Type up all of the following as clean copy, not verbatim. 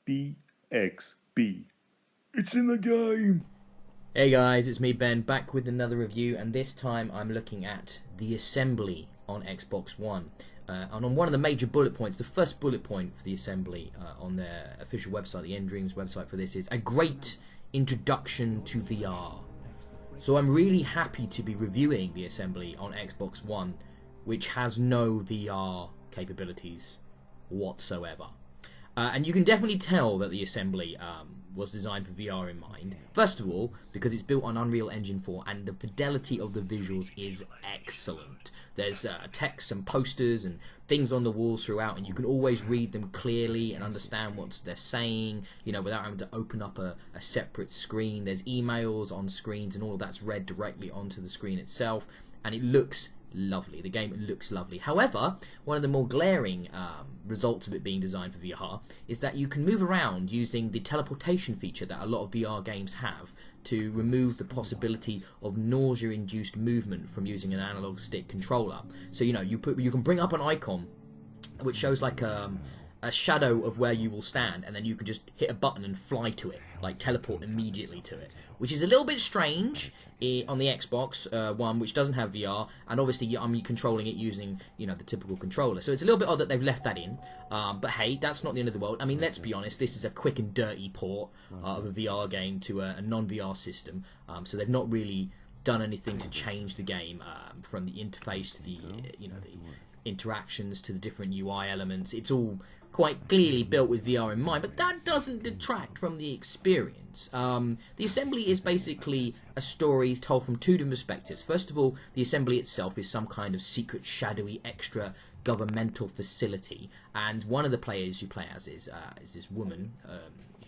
BXB. It's in the game! Hey guys, it's me Ben, back with another review, and this time I'm looking at the assembly on Xbox One. And on one of the major bullet points, the first bullet point for the assembly on their official website, the Endreams website for this, is a great introduction to VR. So I'm really happy to be reviewing the assembly on Xbox One, which has no VR capabilities whatsoever. And you can definitely tell that the assembly was designed for VR in mind. First of all, because it's built on Unreal Engine 4 and the fidelity of the visuals is excellent. There's text and posters and things on the walls throughout, and you can always read them clearly and understand what they're saying, you know, without having to open up a separate screen. There's emails on screens, and all of that's read directly onto the screen itself, and it looks lovely. The game looks lovely. However, one of the more glaring results of it being designed for VR is that you can move around using the teleportation feature that a lot of VR games have to remove the possibility of nausea-induced movement from using an analog stick controller. So, you know, you can bring up an icon which shows like a shadow of where you will stand, and then you can just hit a button and fly to it, like teleport immediately to it, which is a little bit strange on the Xbox One, which doesn't have VR, and obviously I'm controlling it using, you know, the typical controller, so it's a little bit odd that they've left that in, but hey, that's not the end of the world. I mean, let's be honest, this is a quick and dirty port of a VR game to a non-VR system, so they've not really done anything to change the game from the interface to the, you know, the interactions to the different UI elements. It's all quite clearly built with VR in mind, but that doesn't detract from the experience. The assembly is basically a story told from two different perspectives. First of all, the assembly itself is some kind of secret, shadowy, extra governmental facility, and one of the players you play as is this woman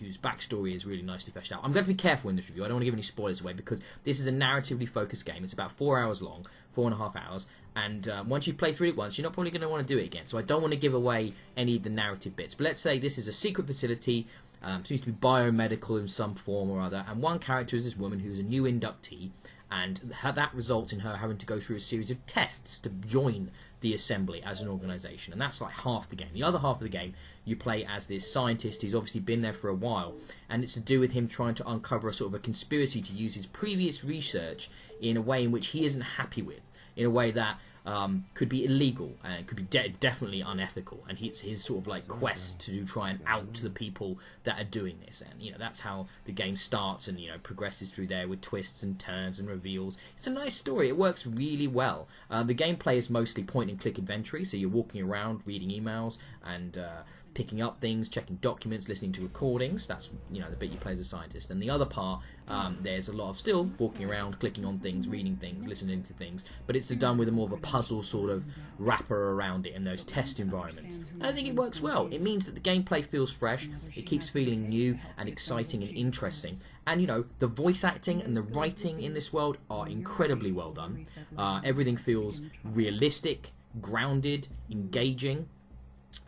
whose backstory is really nicely fleshed out. I'm going to be careful in this review. I don't want to give any spoilers away because this is a narratively focused game. It's about 4 hours long, 4.5 hours, and once you play through it once, you're not probably going to want to do it again. So I don't want to give away any of the narrative bits. But let's say this is a secret facility, seems to be biomedical in some form or other, and one character is this woman who's a new inductee, and that results in her having to go through a series of tests to join the assembly as an organisation, and that's like half the game. The other half of the game you play as this scientist who's obviously been there for a while, and it's to do with him trying to uncover a sort of a conspiracy to use his previous research in a way in which he isn't happy with, in a way that could be illegal and could be definitely unethical, and it's his sort of like quest to try and out to the people that are doing this, and you know, that's how the game starts and, you know, progresses through there with twists and turns and reveals. It's a nice story. It works really well. The gameplay is mostly point and click inventory, so you're walking around reading emails and picking up things, checking documents, listening to recordings. That's, you know, the bit you play as a scientist. And the other part, there's a lot of still walking around, clicking on things, reading things, listening to things, but it's done with a more of a puzzle sort of wrapper around it in those test environments. And I think it works well. It means that the gameplay feels fresh, it keeps feeling new and exciting and interesting. And, you know, the voice acting and the writing in this world are incredibly well done. Everything feels realistic, grounded, engaging.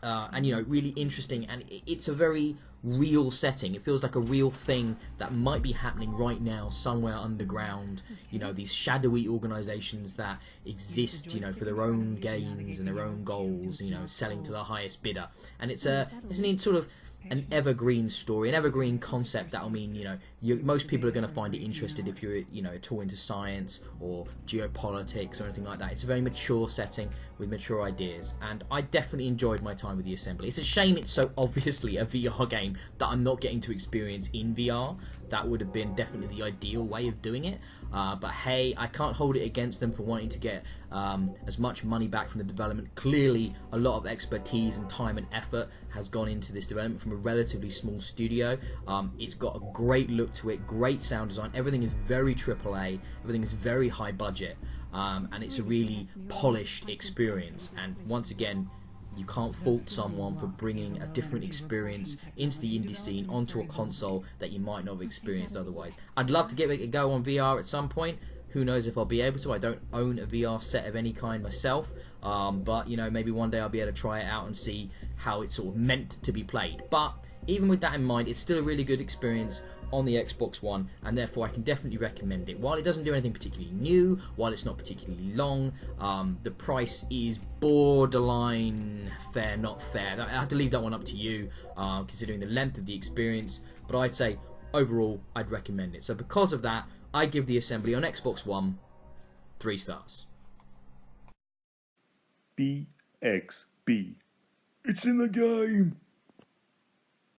And, you know, really interesting, and it's a very real setting. It feels like a real thing that might be happening right now somewhere underground, you know, these shadowy organisations that exist, you know, for their own gains and their own goals, you know, selling to the highest bidder. And it's an sort of an evergreen story, an evergreen concept that'll mean, you know, most people are going to find it interested if you're, you know, at all into science or geopolitics or anything like that. It's a very mature setting with mature ideas, and I definitely enjoyed my time with the assembly. It's a shame it's so obviously a VR game that I'm not getting to experience in VR. That would have been definitely the ideal way of doing it, but hey, I can't hold it against them for wanting to get as much money back from the development. Clearly a lot of expertise and time and effort has gone into this development from a relatively small studio. It's got a great look to it, great sound design, everything is very AAA, everything is very high budget, and it's a really polished experience. And once again, you can't fault someone for bringing a different experience into the indie scene onto a console that you might not have experienced otherwise. I'd love to give it a go on VR at some point. Who knows if I'll be able to. I don't own a VR set of any kind myself, but you know, maybe one day I'll be able to try it out and see how it's sort of meant to be played. But even with that in mind, it's still a really good experience on the Xbox One, and therefore I can definitely recommend it. While it doesn't do anything particularly new, while it's not particularly long, the price is borderline fair, not fair. I have to leave that one up to you, considering the length of the experience, but I'd say overall I'd recommend it. So because of that, I give the Assembly on Xbox One 3 stars. BXB. It's in the game.